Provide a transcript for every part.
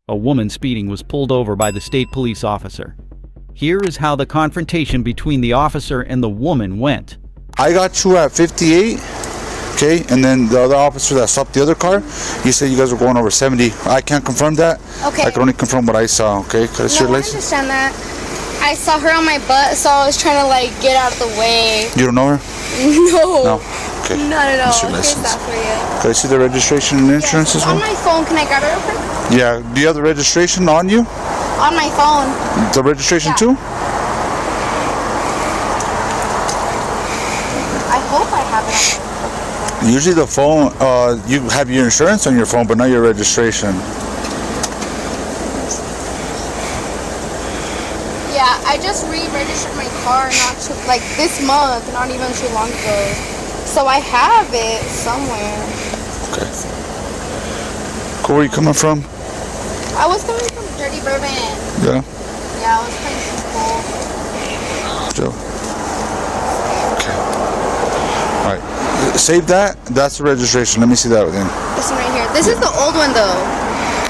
A woman speeding was pulled over by the state police officer. Here is how the confrontation between the officer and the woman went. I got you at 58, okay, and then the other officer that stopped the other car, he said you guys were going over 70. I can't confirm that. Okay. I can only confirm what I saw, okay? Cause No, I understand that. I saw her on my butt, so I was trying to like get out of the way. You don't know her? No. No? Okay. Not at all. That's your Here's license. that for you. Can I see the registration and insurance Yes, as well? on my phone. Can I grab it real quick? Yeah. Do you have the registration on you? On my phone. The registration Yeah. too? I hope I have it on my phone. Usually the phone, you have your insurance on your phone, but not your registration. Yeah, I just re-registered my car like this month, not even too long ago. So I have it somewhere. Okay. Cool, where are you coming from? I was coming from Dirty Bourbon. Yeah. Yeah, I was playing some pool. Joe. Okay. Alright. Save that. That's the registration. Let me see that again. This one right here. This is the old one though.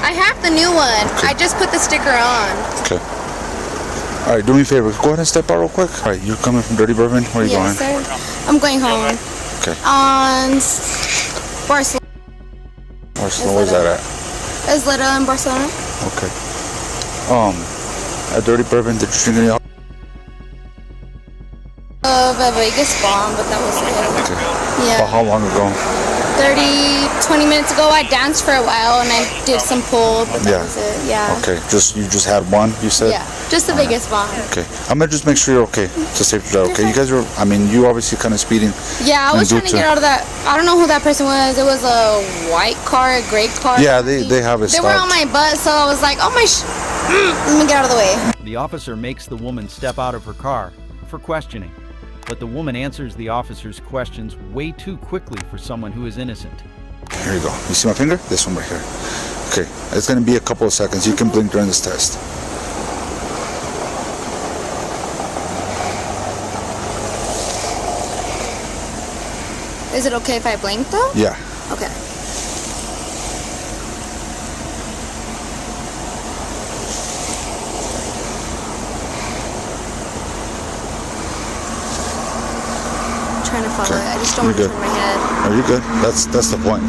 I have the new one. Okay. I just put the sticker on. Okay. Alright, do me a favor. Go ahead and step out real quick. Alright, you're coming from Dirty Bourbon? Where are you Yes, going? sir. I'm going home. Okay. On Barcelona. Barcelona, where's that at? Isleta in Barcelona. Okay. At Dirty Bourbon, did you drink any alcohol? Of a Vegas bomb, but that was it. Okay. Yeah. About how long ago? 20 minutes ago, I danced for a while and I did some pool, but that was it. Yeah. Okay. You just had one, you said? Yeah. Just the Vegas bomb. Okay. I'm gonna just make sure you're okay. Just safe to drive, okay? You guys are, you obviously kind of speeding. Yeah, I was trying to get out of that. I don't know who that person was. It was a white car, a gray car. Yeah, they have it They stopped. were on my butt, so I was like, oh my let me get out of the way. The officer makes the woman step out of her car for questioning, but the woman answers the officer's questions way too quickly for someone who is innocent. Here you go. You see my finger? This one right here. Okay. It's gonna be a couple of seconds. You can blink during this test. Is it okay if I blink though? Yeah. Okay. I'm trying to follow it. I just don't want to You're turn good. my head. Are you good? That's the point.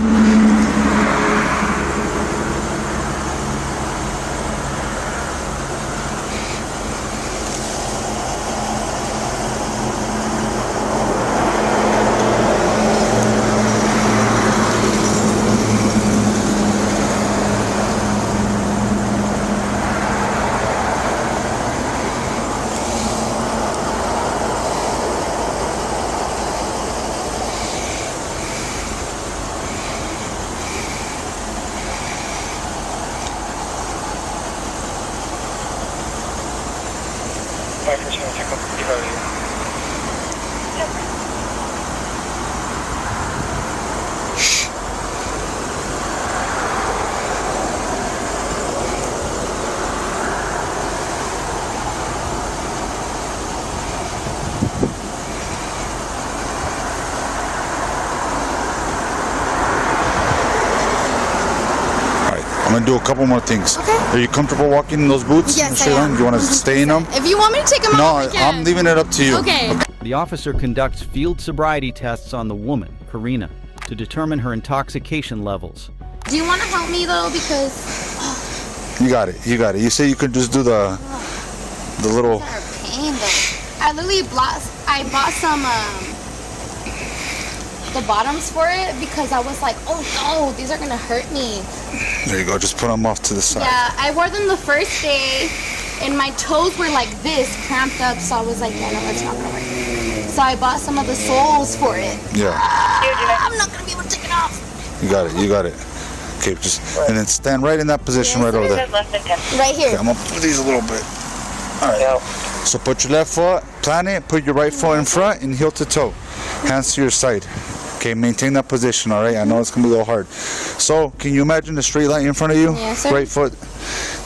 I'm gonna do a couple more things. Okay. Are you comfortable walking in those boots? Yes, Mr. I am. Young? You want to stay in them? If you want me to take them No, off, I can. I'm leaving it up to you. Okay. The officer conducts field sobriety tests on the woman, Karina, to determine her intoxication levels. Do you want to help me though? Because You got it. You got it. You say you could just do the little. they're a pain though. I literally bought some the bottoms for it because I was like, oh no, these are gonna hurt me. There you go. Just put them off to the side. Yeah, I wore them the first day, and my toes were like this, cramped up. So I was like, yeah, no, it's not gonna work. So I bought some of the soles for it. Yeah. I'm not gonna be able to take it off. You got it. You got it. Okay, just and then stand right in that position right over there. Right here. Okay, I'm gonna move these a little bit. All right. So put your left foot, plant it, put your right foot in front, and heel to toe. Hands to your side. Okay, maintain that position, all right? I know it's going to be a little hard. So, can you imagine the straight line in front of you? Yes, sir. Right foot.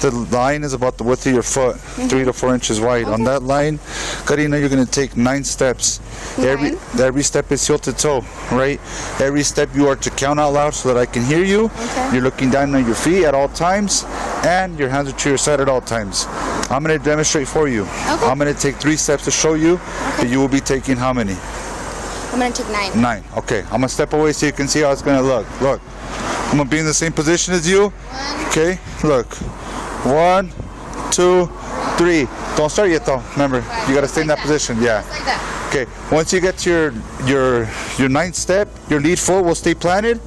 The line is about the width of your foot, 3 to 4 inches wide. On that line, Karina, you're going to take 9 steps. Every step is heel to toe, right? Every step you are to count out loud so that I can hear you. Okay. You're looking down on your feet at all times, and your hands are to your side at all times. I'm going to demonstrate for you. Okay. I'm going to take 3 steps to show you that you will be taking how many? I'm gonna take 9. 9. Okay, I'm gonna step away so you can see how it's gonna look. Look, I'm gonna be in the same position as you. Okay, look. 1, 2, 3. Don't start yet though. Remember, you gotta stay in that position. Yeah. Just like that. Okay. Once you get to your 9th step, your lead foot will stay planted.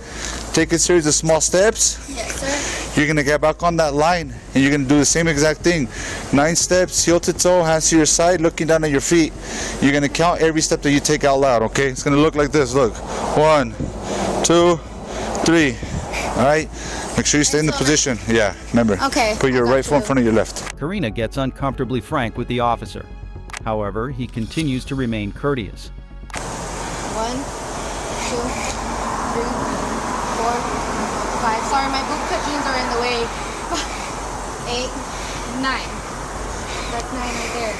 Take a series of small steps. Yes, sir. You're gonna get back on that line, and you're gonna do the same exact thing. 9 steps, heel to toe, hands to your side, looking down at your feet. You're gonna count every step that you take out loud. Okay? It's gonna look like this. Look, 1, 2, 3. All right. Make sure you stay in the position. Yeah. Remember. Okay, Put your I got right foot in you. front of your left. Karina gets uncomfortably frank with the officer. However, he continues to remain courteous. 1, 2, 3, 4, 5. Sorry, my bootcut jeans are in the way. 8, 9. That's 9 right there.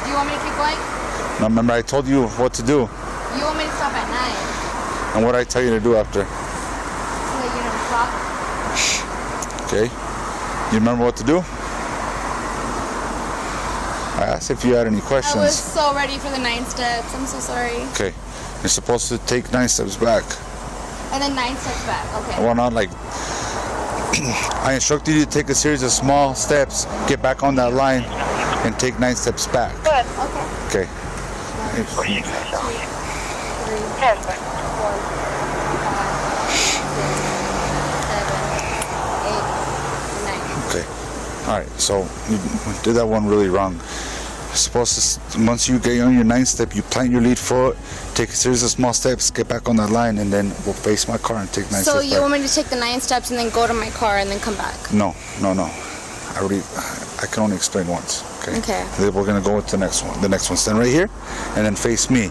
Do you want me to keep going? Now remember, I told you what to do, You want me to stop at 9? and what I tell you to do after. So that you don't stop? Okay? You remember what to do? I asked if you had any I was questions. so ready for the 9 steps. I'm so sorry. Okay. You're supposed to take 9 steps back. And then 9 steps back. Okay. Well, not like I instructed you to take a series of small steps, get back on that line, and take 9 steps back. Okay. Okay. 3, 4, 5, 6, 7, 8, 9. Okay. All right. So you did that one really wrong. You're supposed to, once you get on your 9th step, you plant your lead foot, take a series of small steps, get back on that line, and then we'll face my car and take 9 So steps you back. want me to take the 9 steps and then go to my car and then come back? No. I can only explain once. Okay. Okay. Then we're gonna go with the next one. The next one, stand right here, and then face me.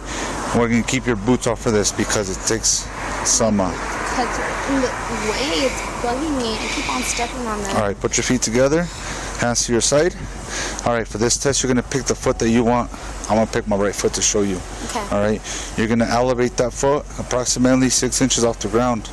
We're gonna keep your boots off for this because it takes some. Because in the way, it's bugging me. I keep on stepping on them. All right, put your feet together, hands to your side. All right, for this test, you're gonna pick the foot that you want. I'm gonna pick my right foot to show you. Okay. All right, you're gonna elevate that foot approximately 6 inches off the ground.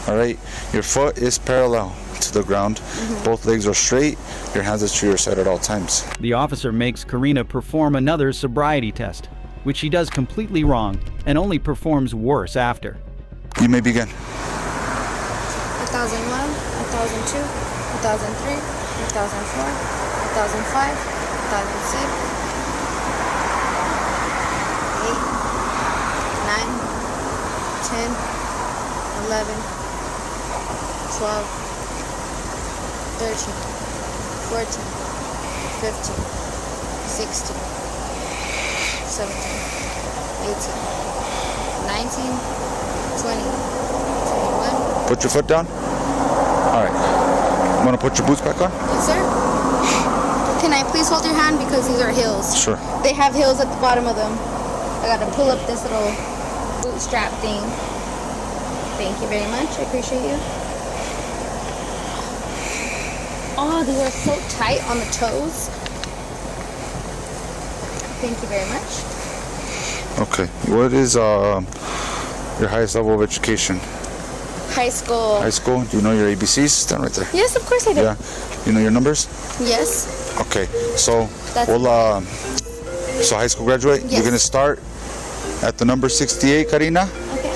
All right, your foot is parallel to the ground. Both legs are straight. Your hands are to your side at all times. The officer makes Karina perform another sobriety test, which she does completely wrong and only performs worse after. You may begin. 2001, 2002, 2003, 2004, 2005, 2006, 8, 9, 10, 11, 12, 13, 14, 15, 16, 17, 18, 19, 20, 21. Put your foot down. All right. Want to put your boots back on? Yes, sir. Can I please hold your hand because these are heels? Sure. They have heels at the bottom of them. I gotta pull up this little bootstrap thing. Thank you very much. I appreciate you. Oh, these are so tight on the toes. Thank you very much. Okay. What is your highest level of education? High school. High school. Do you know your ABCs? Stand right there. Yes, of course I do. Yeah. You know your numbers? Yes. Okay. So That's- we'll so high school graduate. Yes. You're gonna start at the number 68, Karina. Okay.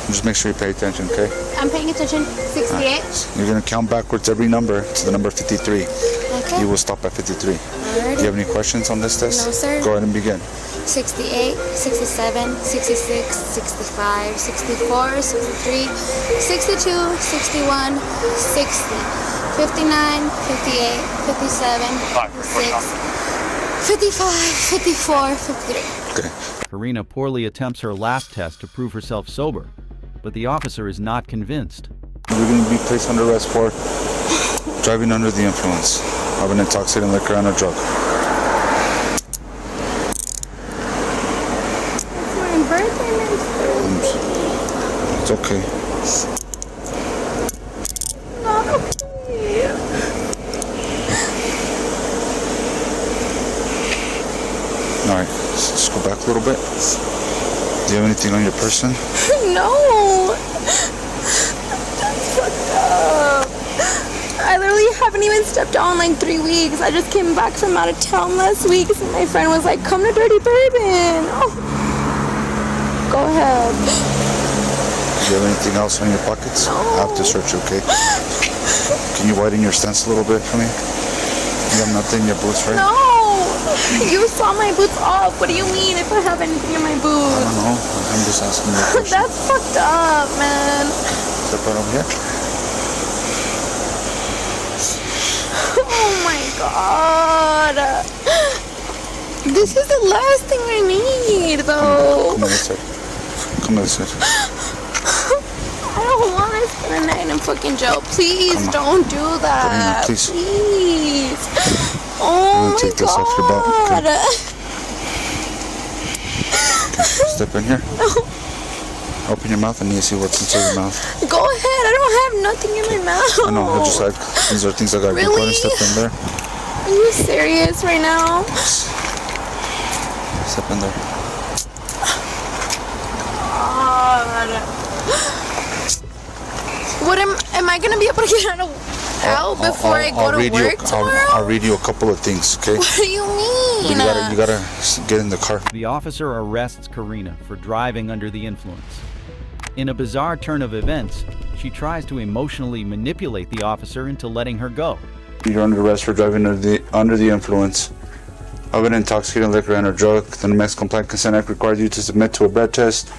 Just make sure you pay attention, okay? I'm paying attention. 68. You're gonna count backwards every number to the number 53. Okay. You will stop at 53. Do Alrighty. you have any questions on this test? No, sir. Go ahead and begin. 68, 67, 66, 65, 64, 63, 62, 61, 60, 59, 58, 57, 56, 55, 54, 53. Okay. Karina poorly attempts her last test to prove herself sober, but the officer is not convinced. You're going to be placed under arrest for driving under the influence of an intoxicating liquor and a drug. It's my birthday next back a little bit. Do you have anything on your person? No. That's fucked up. I literally haven't even stepped out in like 3 weeks. I just came back from out of town last week, and my friend was like, come to Dirty Bourbon. Oh. Go ahead. Do you have anything else in your pockets? No. I have to search, okay? Can you widen your stance a little bit for me? You have nothing in your boots, right? No. You saw my boots off. What do you mean if I have anything in my I boots? don't know. I'm just asking you a question. That's fucked up, man. Step right over here. Oh my god. This is the last thing I need, though. Come on this side. Come on this side. I don't want to spend a night in fucking jail. Please don't do that. Please. Please. Oh I'm gonna my take this off your belt, god. okay? Step in here. Open your mouth. I need to see what's inside your mouth. Go ahead. I don't have nothing in my mouth. I know. I just like these are things I got. Really? Go ahead and step in there. Are you serious right now? Step in there. God. What am I gonna be able to get out before I go to work tomorrow? I'll read you a couple of things, okay? What do you mean? But you gotta get in the car. The officer arrests Karina for driving under the influence. In a bizarre turn of events, she tries to emotionally manipulate the officer into letting her go. You're under arrest for driving under the influence of an intoxicating liquor and a drug. The New Mexico Compliant Consent Act requires you to submit to a blood test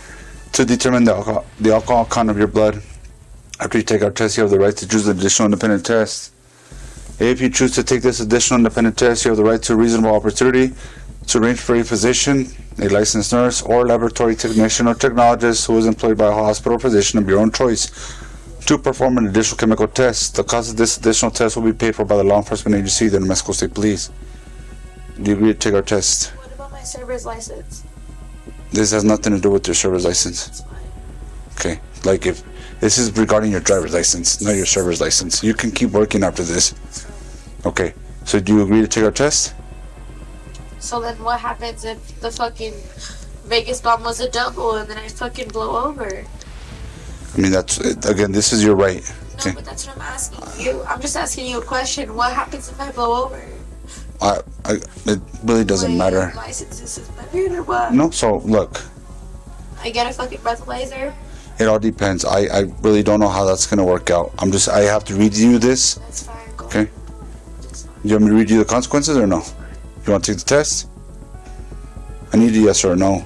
to determine the alcohol content of your blood. After you take our test, you have the right to choose an additional independent test. If you choose to take this additional independent test, you have the right to a reasonable opportunity to arrange for a physician, a licensed nurse, or laboratory technician or technologist who is employed by a hospital physician of your own choice to perform an additional chemical test. The cost of this additional test will be paid for by the law enforcement agency, the New Mexico State Police. Do you agree to take our test? What about my server's license? This has nothing to do with your server's license. That's fine. Okay, like if this is regarding your driver's license, not your server's license. You can keep working after this. Okay, so do you agree to take our test? So then what happens if the fucking Vegas bomb was a double and then I fucking blow over? I mean, that's, again, this is your right. No, but that's what I'm asking you. I'm just asking you a question. What happens if I blow over? It really doesn't matter. My license is suspended or what? No, so look, I get a fucking breathalyzer? it all depends. I really don't know how that's gonna work out. I have to read you this. That's fine. Go Okay. ahead. That's fine. You want me to read you the consequences or no? You want to take the test? I need a yes or a no.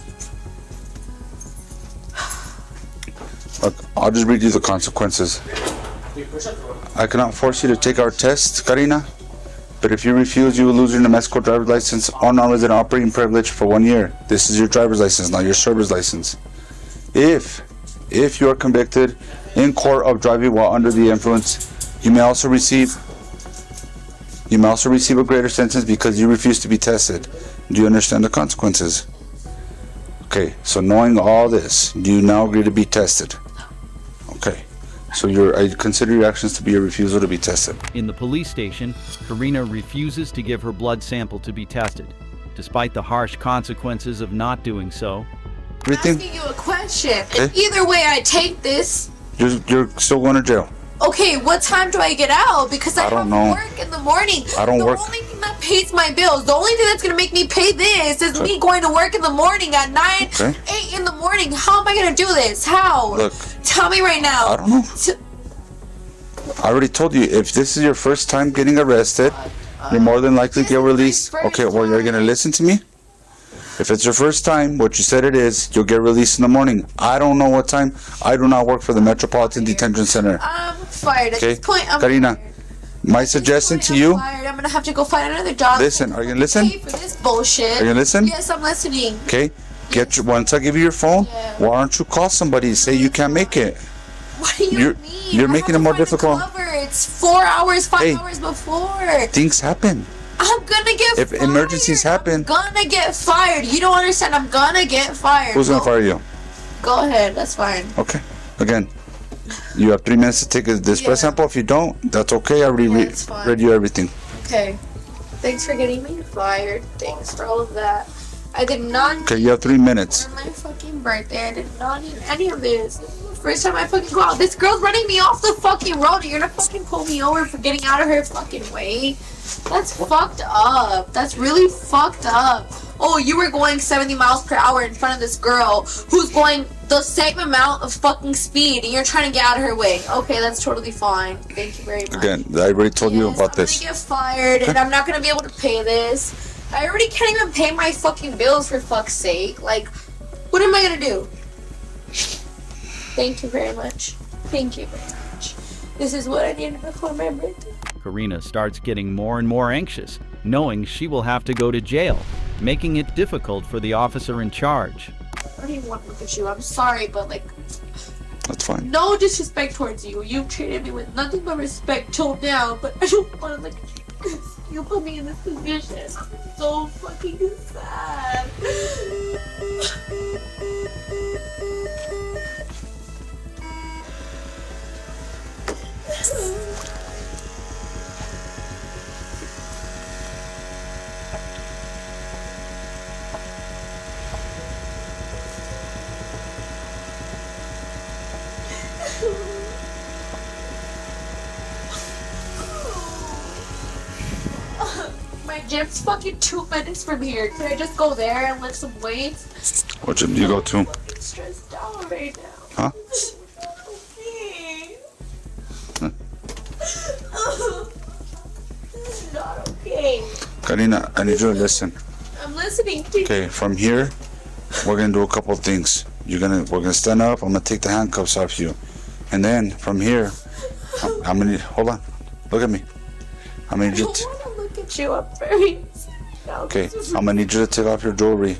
Look, I'll just read you the consequences. I cannot force you to take our test, Karina. But if you refuse, you will lose your New Mexico driver's license or non-resident operating privilege for 1 year. This is your driver's license, not your server's license. If you are convicted in court of driving while under the influence, you may also receive a greater sentence because you refuse to be tested. Do you understand the consequences? Okay, so knowing all this, do you now agree to be tested? Okay, so I consider your actions to be a refusal to be tested. In the police station, Karina refuses to give her blood sample to be tested. Despite the harsh consequences of not doing so, I'm Everything, asking you a question. Okay. Either way I take this, you're still going to jail. okay, what time do I get out? Because I I don't have know. work in the morning. I don't the work. The only thing that pays my bills, the only thing that's going to make me pay this is Okay. me going to work in the morning at 9, Okay. 8 in the morning. How am I going to do this? How? Look, Tell me right now. I don't know. I already told you, if this is your first time getting arrested, you're more than likely This get is my released. first Okay, well, you're going to time. listen to me? If it's your first time, what you said it is, you'll get released in the morning. I don't know what time. I do not work for the Metropolitan Detention Center. I'm fired. At Okay, this point, I'm Karina, fired. my suggestion to I'm you, fired. I'm going to have to go find another job. listen, are you going to listen? Pay for this bullshit. Are you going to listen? Yes, I'm listening. Okay, once I give you your phone, Yeah. why don't you call somebody and say you can't make it? What do you You're- mean? you're I making have it more to find a difficult. cover. It's 4 hours, 5 Hey. hours before. Things happen. I'm gonna get If fired. emergencies happen- I'm gonna get fired. You don't understand. I'm gonna get fired. Who's going to Go- fire you? Go ahead. That's fine. Okay, again, you have 3 minutes to take this Yeah. breath sample. If you don't, that's okay. I already Yeah, it's fine. read you everything. Okay. Thanks for getting me fired. Thanks for all of that. I did not. Okay, you have 3 minutes. On my fucking birthday, I did not need any of this. This is the first time I fucking go out. This girl's running me off the fucking road. And you're gonna fucking pull me over for getting out of her fucking way? That's fucked up. That's really fucked up. Oh, you were going 70 miles per hour in front of this girl who's going the same amount of fucking speed, and you're trying to get out of her way. Okay, that's totally fine. Thank you very much. Again, I already told you about this. I'm gonna get fired, and I'm not gonna be able to pay this. I already can't even pay my fucking bills, for fuck's sake. Like, what am I gonna do? Thank you very much. Thank you very much. This is what I needed before my birthday. Karina starts getting more and more anxious, knowing she will have to go to jail, making it difficult for the officer in charge. I don't even want to look at you. I'm sorry, but like, That's fine. no disrespect towards you. You've treated me with nothing but respect till now, but I don't want to look at you because you put me in this position. I'm so fucking sad. My gym's fucking 2 minutes from here. Can I just go there and lift some weights? What gym do you go to? I'm fucking stressed out right now. Huh? Okay. This is not okay. Karina, I need you to listen. I'm listening to you. Okay, from here, we're gonna do a couple things. We're gonna stand up. I'm gonna take the handcuffs off you, and then from here, I'm gonna hold on. Look at me. I'm gonna I need you. don't want to look at you. I'm very sad now. Okay, This is- I'm gonna need you to take off your jewelry.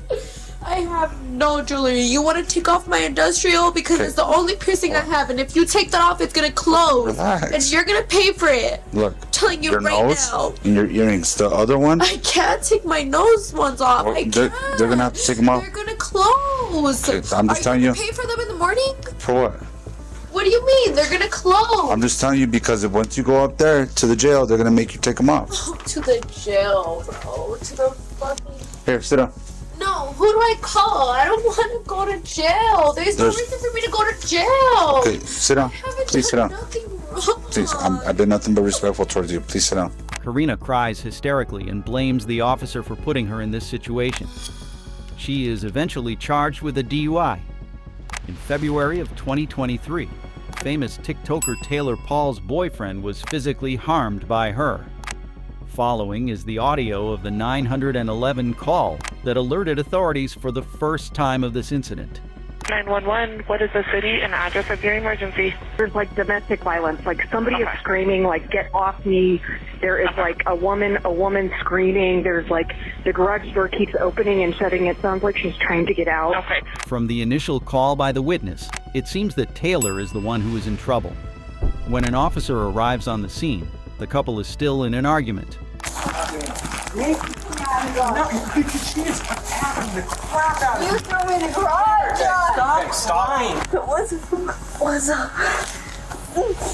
I have no jewelry. You want to take off my industrial because Okay. it's the only piercing I have, and if you take that off, it's gonna close, Relax. and you're gonna pay for it. Look, I'm telling you your right nose now. and your earrings. The other one, I can't take my nose ones off. Well, I they're- can't. they're gonna have to take 'em off. They're gonna close. Okay, I'm just telling Are you. gonna pay for them in the morning? for what? What do you mean? They're gonna close. I'm just telling you because if once you go up there to the jail, they're gonna make you take them off. To the jail, bro. To the fucking. Here, sit down. No, who do I call? I don't want to go to jail. There's no There's- reason for me to go to jail. Okay, sit down. I haven't Please sit done down. nothing wrong. Please, I've been nothing but respectful towards you. Please sit down. Karina cries hysterically and blames the officer for putting her in this situation. She is eventually charged with a DUI. In February of 2023, famous TikToker Taylor Paul's boyfriend was physically harmed by her. Following is the audio of the 911 call that alerted authorities for the first time of this incident. 911, what is the city and address of your emergency? There's like domestic violence, like somebody is screaming, like get off me. There is like a woman screaming. There's like the garage door keeps opening and shutting. It sounds like she's trying to get out. Okay. From the initial call by the witness, it seems that Taylor is the one who is in trouble. When an officer arrives on the scene, the couple is still in an argument. You threw me in the garage. Stop. What's up?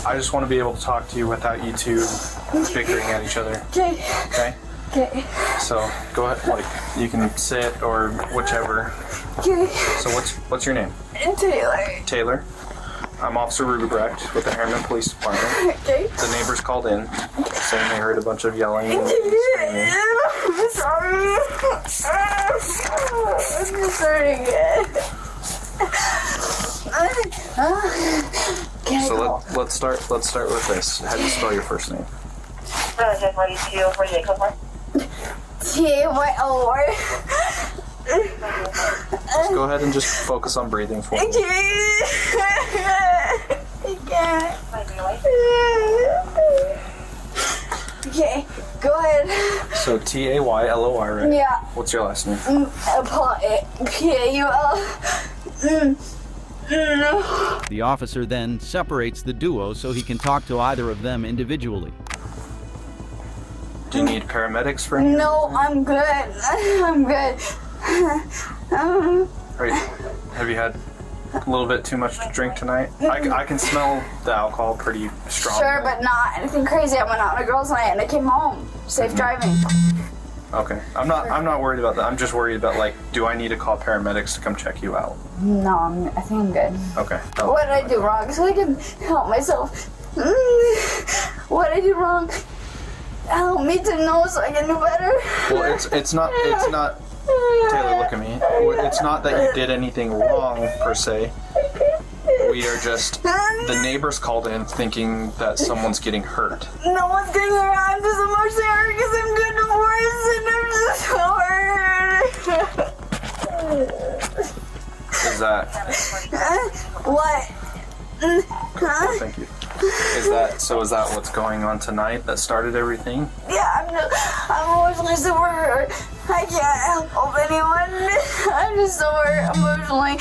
I just want to be able to talk to you without you two bickering at each other. Okay. Okay? Okay. So go ahead, like you can sit or whichever. Okay. So what's your name? Taylor. Taylor. I'm Officer Rubebrecht with the Harriman Police Department. Okay. The neighbors called in saying they heard a bunch of yelling and screaming. I'm sorry. I'm just starting it. So let's start with this. How do you spell your first name? T-Y-O-R. Just go ahead and just focus on breathing for me. Okay, go ahead. So Taylor, right? Yeah. What's your last name? P-A-U-L. The officer then separates the duo so he can talk to either of them individually. Do you need paramedics for anything? No, I'm good. I'm good. Have you had a little bit too much to drink tonight? I can smell the alcohol pretty strong. Sure, but not anything crazy. I went out on a girls' night and I came home. Safe driving. Okay. I'm not worried about that. I'm just worried about, like, do I need to call paramedics to come check you out? No, I think I'm good. Okay. What did I do wrong so I can help myself? What did I do wrong? Help me to know so I can do better. Well, it's not Taylor, look at me. It's not that you did anything wrong per se. We are just, the neighbors called in thinking that someone's getting hurt. No one's getting hurt. I'm just emotionally hurt because I'm good divorced and I'm just hurt. Is that? What? Thank you. Is that what's going on tonight that started everything? Yeah, I'm emotionally super hurt. I can't help anyone. I'm just so hurt emotionally.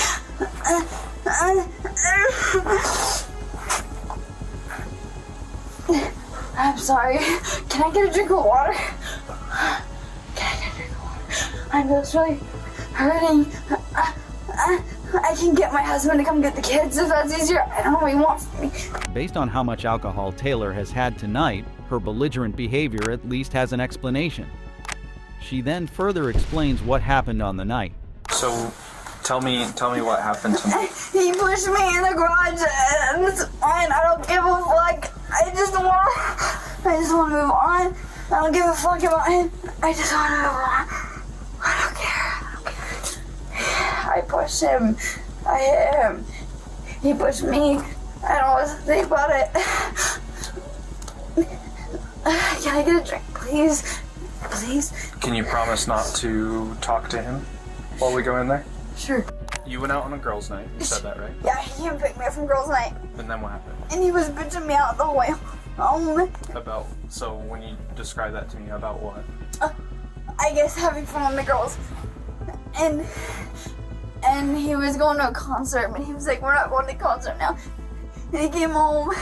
I'm sorry. Can I get a drink of water? I'm just really hurting. I can get my husband to come get the kids if that's easier. I don't know what he wants from me. Based on how much alcohol Taylor has had tonight, her belligerent behavior at least has an explanation. She then further explains what happened on the night. So, tell me what happened tonight. He pushed me in the garage and it's fine. I don't give a fuck. I just want to move on. I don't give a fuck about him. I just want to move on. I don't care. I pushed him. I hit him. He pushed me. I don't know what to think about it. Can I get a drink, please? Please? Can you promise not to talk to him while we go in there? Sure. You went out on a girls' night. You said that, right? Yeah, he came pick me up from girls' night. And then what happened? And he was bitching me out the whole way home. So when you describe that to me, about what? I guess having fun with the girls. And he was going to a concert, but he was like, we're not going to the concert now. And he came home.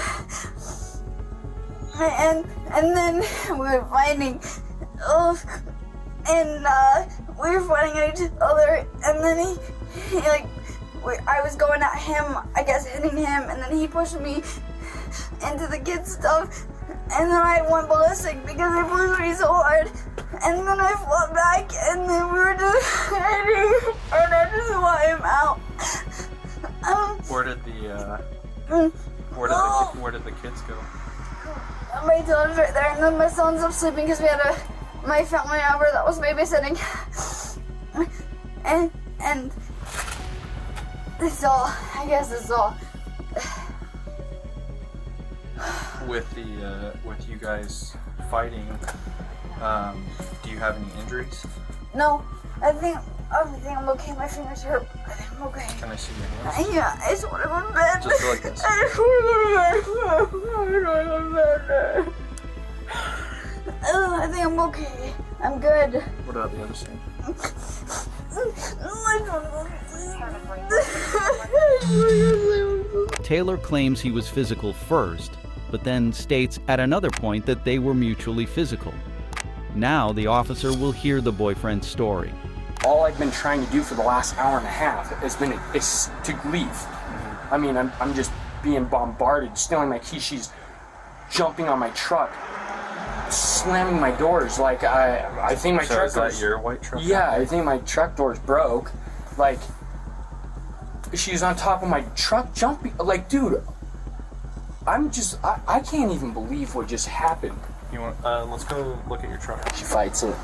And then we were fighting. And we were fighting at each other. And then I was going at him, I guess hitting him. And then he pushed me into the kids' stuff. And then I went ballistic because he pushed me so hard. And then I fought back, and then we were just fighting, and I just want him out. Where did the kids go? My daughter's right there, and then my son's up sleeping because we had my family member that was babysitting. And that's all. I guess that's all. With you guys fighting, do you have any injuries? No, I think I'm okay. My fingers hurt. I think I'm okay. Can I see your hands? Yeah, I just want to go to bed. Just like this. I just want to go to bed. I think I'm okay. I'm good. What about the other side? I just want to go to sleep. Taylor claims he was physical first, but then states at another point that they were mutually physical. Now the officer will hear the boyfriend's story. All I've been trying to do for the last hour and a half is to leave. I mean, I'm just being bombarded, stealing my keys. She's jumping on my truck, slamming my doors. Like I think my truck. Is that your white truck? Yeah, I think my truck doors broke. Like she's on top of my truck, jumping. Like, dude, I can't even believe what just happened. You want? Let's go look at your truck. She fights it.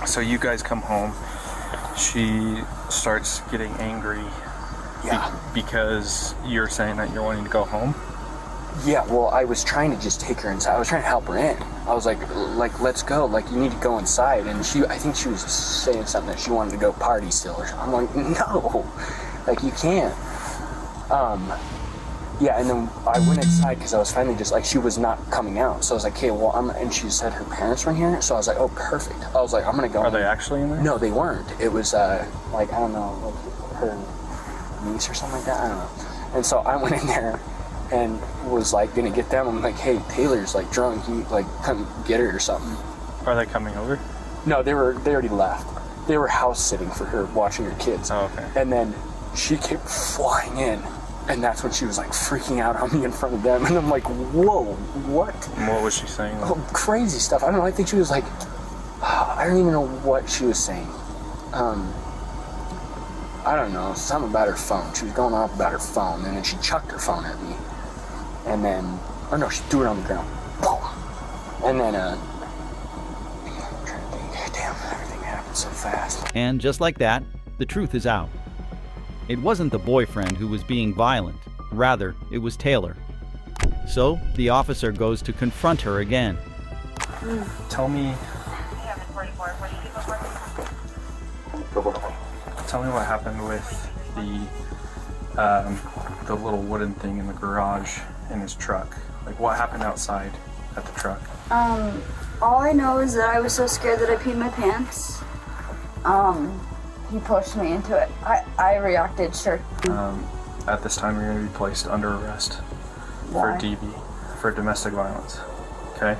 So you guys come home. She starts getting angry. Yeah. Because you're saying that you're wanting to go home. Yeah. Well, I was trying to just take her inside. I was trying to help her in. I was like, let's go. Like, you need to go inside. And I think she was saying something that she wanted to go party still or something. I'm like, no, like you can't. Yeah, and then I went inside because I was finally just like, she was not coming out. So I was like, okay, well, and she said her parents were in here. So I was like, oh, perfect. I was like, I'm going to go. Are they actually in there? No, they weren't. It was like, I don't know, like her niece or something like that. I don't know. And so I went in there and was like, going to get them. I'm like, hey, Taylor's like drunk. You like come get her or something. Are they coming over? No, they already left. They were house sitting for her, watching her kids. Oh, okay. And then she kept flying in. And that's when she was like freaking out on me in front of them. And I'm like, whoa, what? And what was she saying? Oh, crazy stuff. I don't know. I think she was like, I don't even know what she was saying. I don't know, something about her phone. She was going off about her phone, and then she chucked her phone at me. And then, oh no, she threw it on the ground. And then, I'm trying to think, damn, everything happened so fast. And just like that, the truth is out. It wasn't the boyfriend who was being violent. Rather, it was Taylor. So, the officer goes to confront her again. Tell me what happened with the little wooden thing in the garage in his truck. Like, what happened outside at the truck? All I know is that I was so scared that I peed my pants. He pushed me into it. I reacted, sure. At this time, you're going to be placed under arrest Why? for DV, for domestic violence. Okay?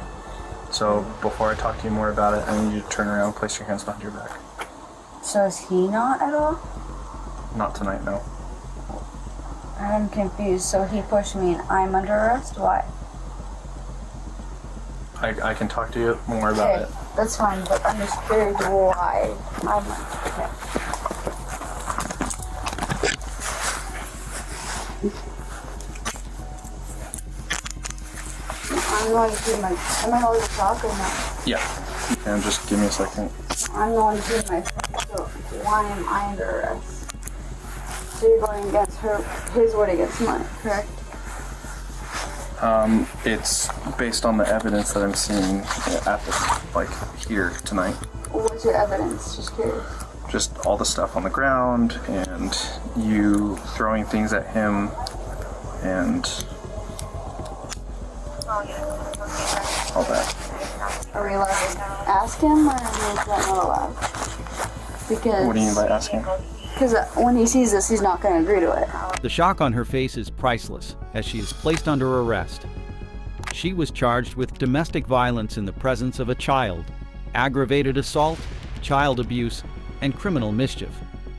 So, before I talk to you more about it, I need you to turn around and place your hands behind your back. So is he not at all? Not tonight, no. I'm confused. So he pushed me and I'm under arrest? Why? I can talk to you more about it. That's fine, but I'm just curious why. Okay. I'm going to do am I allowed to talk or not? Yeah. You can just give me a second. I'm going to do so why am I under arrest? So you're going against his word against mine, correct? It's based on the evidence that I'm seeing at here tonight. What's your evidence? Just curious. Just all the stuff on the ground and you throwing things at him and all that. Are we allowed to ask him, or is that not allowed? Because What do you mean by asking? Because when he sees this, he's not going to agree to it. The shock on her face is priceless as she is placed under arrest. She was charged with domestic violence in the presence of a child, aggravated assault, child abuse, and criminal mischief.